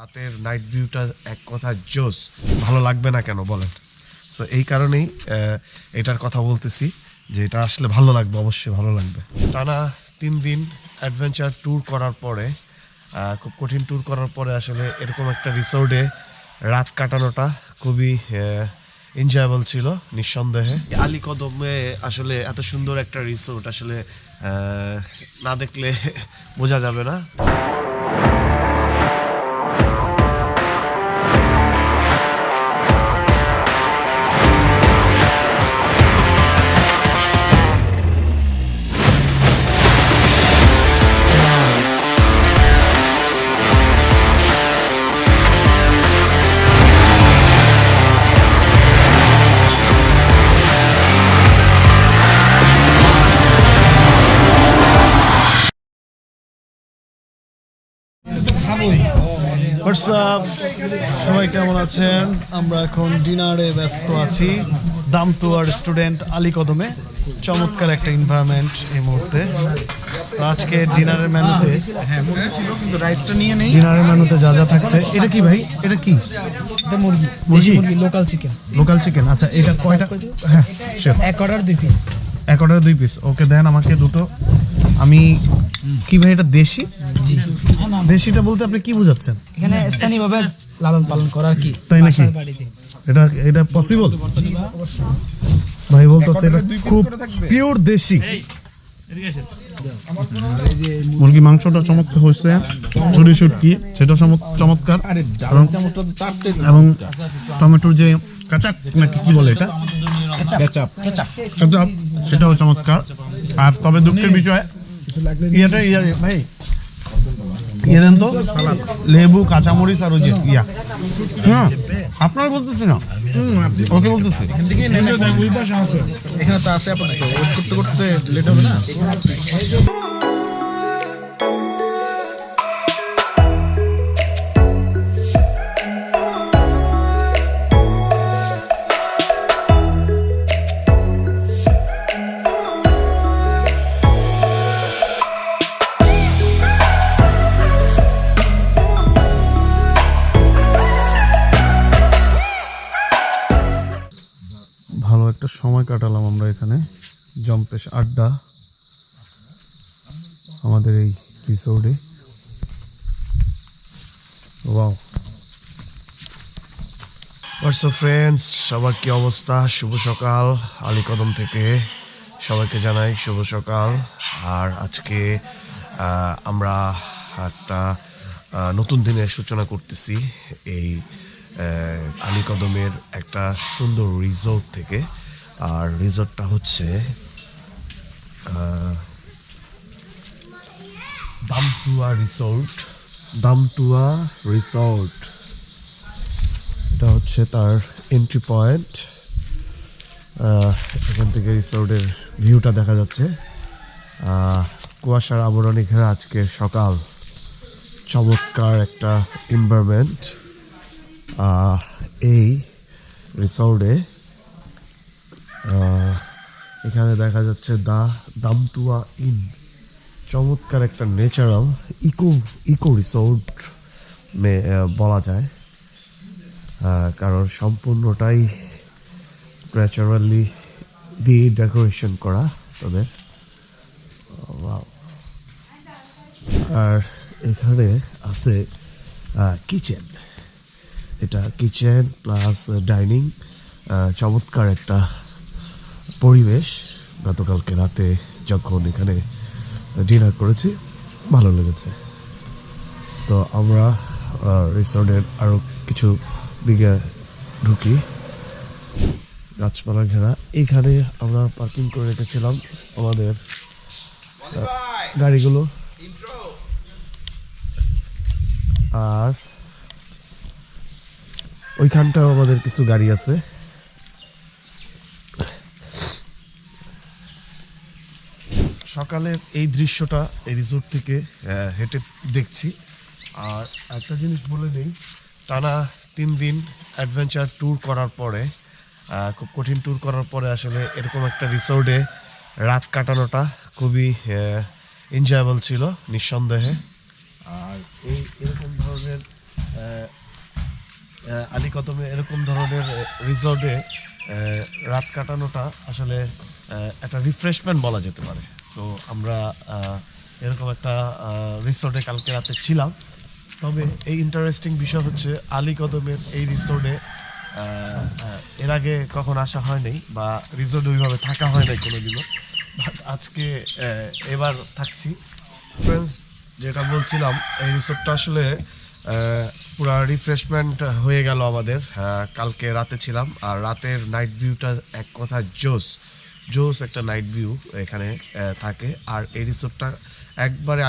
রাতের নাইট ভিউটা এক কথা জোস, ভালো লাগবে না কেন বলেন? সো এই কারণেই এটার কথা বলতেছি যে এটা আসলে ভালো লাগবে, অবশ্যই ভালো লাগবে। টানা 3 দিন অ্যাডভেঞ্চার ট্যুর করার পরে, খুব কঠিন ট্যুর করার পরে আসলে এরকম একটা রিসোর্টে রাত কাটানোটা খুবই এনজয়েবল ছিল নিঃসন্দেহে। আলী কদমে আসলে এত সুন্দর একটা রিসোর্ট আসলে না দেখলে বোঝা যাবে না। সবাই কেমন আছেন? আমরা এখন ডিনারে ব্যস্ত আছি দামতুয়ার স্টুডেন্ট আলী কদমে। চমৎকার একটা এনভায়রনমেন্ট এই মুহূর্তে। আজকে ডিনারের মেনুতে ডিনারের মেনুতে যা যা থাকছে, এটা কি ভাই? এটা কি? এটা মুরগি লোকাল চিকেন। আচ্ছা, এটা কয়টা? হ্যাঁ, এক অর্ডার 2 পিস। এক অর্ডার 2 পিস। ওকে, দেন আমাকে দুটো। আমি কি ভাই, এটা দেশি? জি। দেশিটা বলতে আপনি কি বোঝাচ্ছেন? এখানে স্থানীয়ভাবে লালন পালন করার কি, তাই নাকি? এটা পসিবল? ভাই বলতেছে এটা খুব পিওর দেশি মুরগি। মাংসটা চমৎকার হয়েছে, ছড়ি শুটকি সেটা চমৎকার, এবং টমেটোর যে কাঁচা নাকি কি বলে এটা, কেচাপ, সেটাও চমৎকার। আর তবে দুঃখের বিষয় ভাই ইয়ে দেন তো, লেবু, কাঁচামরিচ আর ওই যে হ্যাঁ আপনার বলতেছি না, ওকে বলতেছি। এখানে তো আছে আপাতত, করতে করতে লেট হবে না। ভালো একটা সময় কাটালাম আমরা এখানে, জম্পেশ আড্ডা আমাদের এই রিসোর্টে। ওয়াও। হোয়াটসঅ্যাপ ফ্রেন্ডস, সবার কি অবস্থা? শুভ সকাল আলী কদম থেকে সবাইকে জানাই শুভ সকাল। আর আজকে আমরা একটা নতুন দিনের সূচনা করতেছি এই আলী কদমের একটা সুন্দর রিসোর্ট থেকে। আর রিসোর্টটা হচ্ছে দামতুয়া রিসোর্ট। এটা হচ্ছে তার এন্ট্রি পয়েন্ট। এখান থেকে রিসোর্টের ভিউটা দেখা যাচ্ছে। কুয়াশার আবরণে ঘেরা আজকে সকাল, চমৎকার একটা এনভায়রনমেন্ট এই রিসোর্টে। এখানে দেখা যাচ্ছে দামতুয়া ইন, চমৎকার একটা ন্যাচারাল ইকো রিসোর্ট বলা যায়, কারণ সম্পূর্ণটাই ন্যাচারালি দিয়ে ডেকোরেশন করা তাদের। আর এখানে আছে কিচেন, এটা কিচেন প্লাস ডাইনিং। চমৎকার একটা পরিবেশ। গতকালকে রাতে যখন এখানে ডিনার করেছি ভালো লেগেছে। তো আমরা রিসোর্টের আরও কিছু দিকে ঢুকি, গাছপালা ঘেরা। এখানে আমরা পার্কিং করে রেখেছিলাম আমাদের গাড়িগুলো। আর ওইখানটাও আমাদের কিছু গাড়ি আছে। সকালের এই দৃশ্যটা এই রিসোর্ট থেকে হেঁটে দেখছি। আর একটা জিনিস বলে নেই, টানা 3 দিন অ্যাডভেঞ্চার ট্যুর করার পরে, খুব কঠিন ট্যুর করার পরে আসলে এরকম একটা রিসোর্টে রাত কাটানোটা খুবই এনজয়েবল ছিল নিঃসন্দেহে। আর এরকম ধরনের আলী কদমে এরকম ধরনের রিসোর্টে রাত কাটানোটা আসলে একটা রিফ্রেশমেন্ট বলা যেতে পারে। সো আমরা এরকম একটা রিসোর্টে কালকে রাতে ছিলাম। তবে এই ইন্টারেস্টিং বিষয় হচ্ছে আলী কদমের এই রিসোর্টে এর আগে কখন আসা হয়নি বা রিসোর্টে ওইভাবে থাকা হয় নাই কোনোদিনও, বাট আজকে এবার থাকছি। ফ্রেন্ডস, যেটা বলছিলাম, এই রিসোর্টটা আসলে পুরা রিফ্রেশমেন্ট হয়ে গেল আমাদের। কালকে রাতে ছিলাম, আর রাতের নাইট ভিউটা এক কথা জোস জোস একটা নাইট ভিউ এখানে থাকে। আর এই রিসোর্টটা একবারে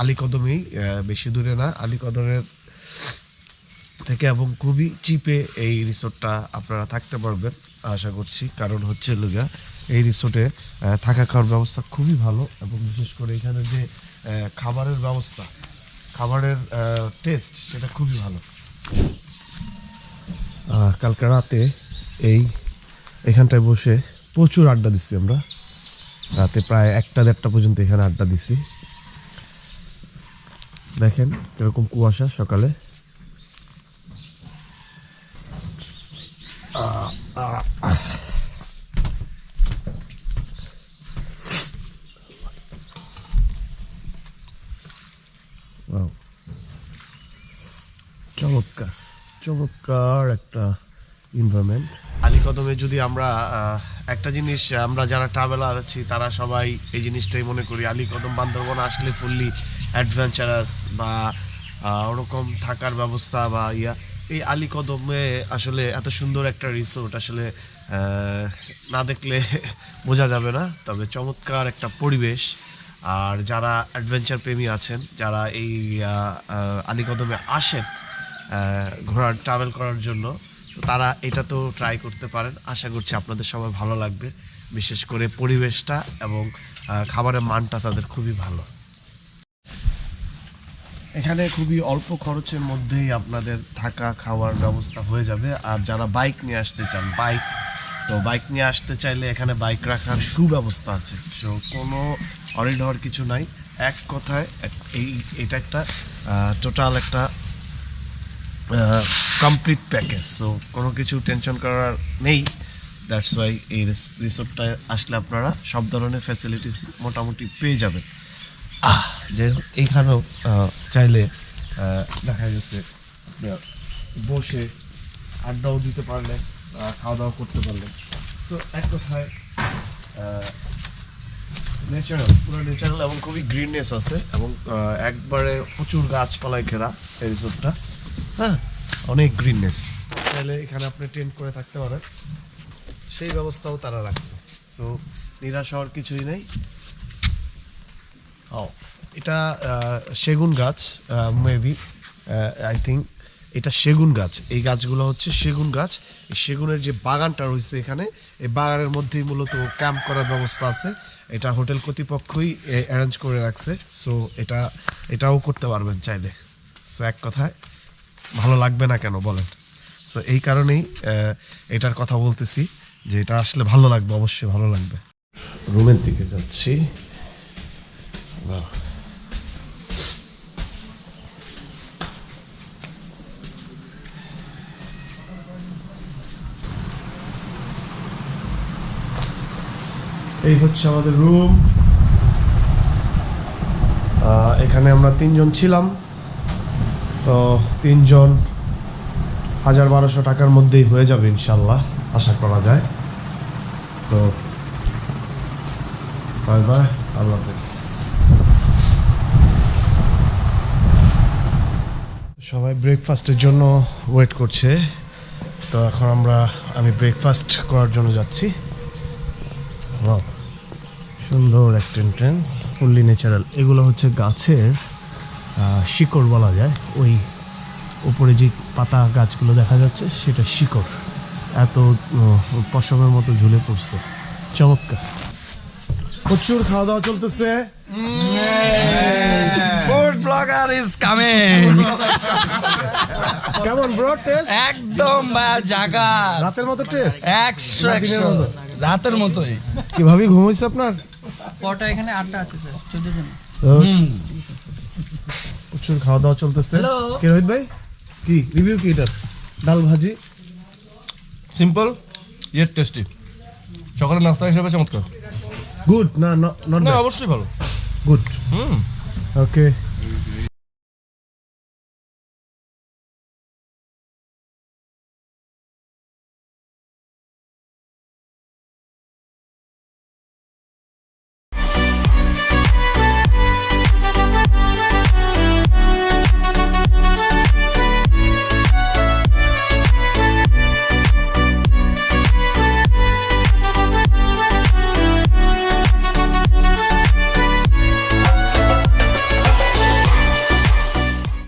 আলীকদমেই, বেশি দূরে না, আলীকদমের থেকে, এবং খুবই চিপে এই রিসোর্টটা আপনারা থাকতে পারবেন আশা করছি। কারণ হচ্ছে লুগা এই রিসোর্টে থাকা খাওয়ার ব্যবস্থা খুবই ভালো, এবং বিশেষ করে এখানে যে খাবারের ব্যবস্থা, খাবারের টেস্ট, সেটা খুবই ভালো। কালকে রাতে এখানটায় বসে প্রচুর আড্ডা দিচ্ছি আমরা। রাতে প্রায় 1টা-1:30 পর্যন্ত এখানে আড্ডা দিছি। দেখেন কিরকম কুয়াশা সকালে। চমৎকার চমৎকার একটা এনভায়রনমেন্ট। আলীকদমে যদি আমরা একটা জিনিস, আমরা যারা ট্রাভেলার আছি তারা সবাই এই জিনিসটাই মনে করি, আলীকদম বান্দরবন আসলে ফুললি অ্যাডভেঞ্চারাস বা ওরকম থাকার ব্যবস্থা বা এই আলীকদমে আসলে এত সুন্দর একটা রিসোর্ট আসলে না দেখলে বোঝা যাবে না। তবে চমৎকার একটা পরিবেশ। আর যারা অ্যাডভেঞ্চার প্রেমী আছেন, যারা এই আলীকদমে আসেন ট্রাভেল করার জন্য, তারা এটা তো ট্রাই করতে পারেন। আশা করছি আপনাদের সবাই ভালো লাগবে, বিশেষ করে পরিবেশটা এবং খাবারের মানটা তাদের খুবই ভালো। এখানে খুবই অল্প খরচের মধ্যেই আপনাদের থাকা খাওয়ার ব্যবস্থা হয়ে যাবে। আর যারা বাইক নিয়ে আসতে চান, বাইক নিয়ে আসতে চাইলে এখানে বাইক রাখার সুব্যবস্থা আছে। সো কোনো অরিড হওয়ার কিছু নাই। এক কথায় এটা একটা টোটাল একটা কমপ্লিট প্যাকেজ। সো কোনো কিছু টেনশন করার নেই। দ্যাটস ওয়াই এই রিসোর্টটায় আসলে আপনারা সব ধরনের ফ্যাসিলিটিস মোটামুটি পেয়ে যাবেন। যে এইখানেও চাইলে দেখা গেছে বসে আড্ডাও দিতে পারলেন, খাওয়া দাওয়া করতে পারলেন। সো এক কথায় পুরো ন্যাচারাল এবং খুবই গ্রিননেস আছে, এবং একবারে প্রচুর গাছপালায় ঘেরা এই রিসোর্টটা। হ্যাঁ, অনেক গ্রিননেস। চাইলে এখানে আপনি টেন্ট করে থাকতে পারেন, সেই ব্যবস্থাও তারা রাখছে। সো নিরাশ হওয়ার কিছুই নেই। এটা সেগুন গাছ, মেবি আই থিঙ্ক এটা সেগুন গাছ। এই গাছগুলো হচ্ছে সেগুন গাছ। এই সেগুনের যে বাগানটা রয়েছে এখানে, এই বাগানের মধ্যেই মূলত ক্যাম্প করার ব্যবস্থা আছে। এটা হোটেল কর্তৃপক্ষই অ্যারেঞ্জ করে রাখছে। সো এটাও করতে পারবেন চাইলে। সো এক কথায় ভালো লাগবে না কেন বলেন? সো এই কারণেই এটার কথা বলতেছি যে এটা আসলে ভালো লাগবে, অবশ্যই ভালো লাগবে। রুমের দিকে যাচ্ছি। এই হচ্ছে আমাদের রুম। এখানে আমরা 3 জন ছিলাম। তো 3 জন 1200 টাকার মধ্যেই হয়ে যাবে ইনশাল্লাহ, আশা করা যায়। সো বাই বাই, আল্লাহ হাফেজ। সবাই ব্রেকফাস্টের জন্য ওয়েট করছে। তো এখন আমি ব্রেকফাস্ট করার জন্য যাচ্ছি। সুন্দর একটা এন্ট্রেন্স, ফুললি ন্যাচারাল। এগুলো হচ্ছে গাছের শিকড় বলা যায়। ওই উপরে যে পাতা গাছগুলো দেখা যাচ্ছে সেটা শিকড়, এত পশমের মতো ঝুলে পড়ছে। চমৎকার, প্রচুর খাওয়া দাওয়া চলতেছে। Food blogger is coming. কেমন ব্রো টেস্ট? একদম জায়গা রাতের মতো টেস্ট, 100 রাতের মতোই। কিভাবে ঘুমাইছে আপনার? পটা এখানে 8টা আছে স্যার, 14 জন। প্রচুর খাওয়া দাওয়া চলতেছে কে রোহিত ভাই কি রিভিউ কি এটার ডাল ভাজি সিম্পল ইয়েট টেস্টি সকালের নাস্তা হিসেবে চমৎকার গুড না নট না অবশ্যই ভালো গুড ওকে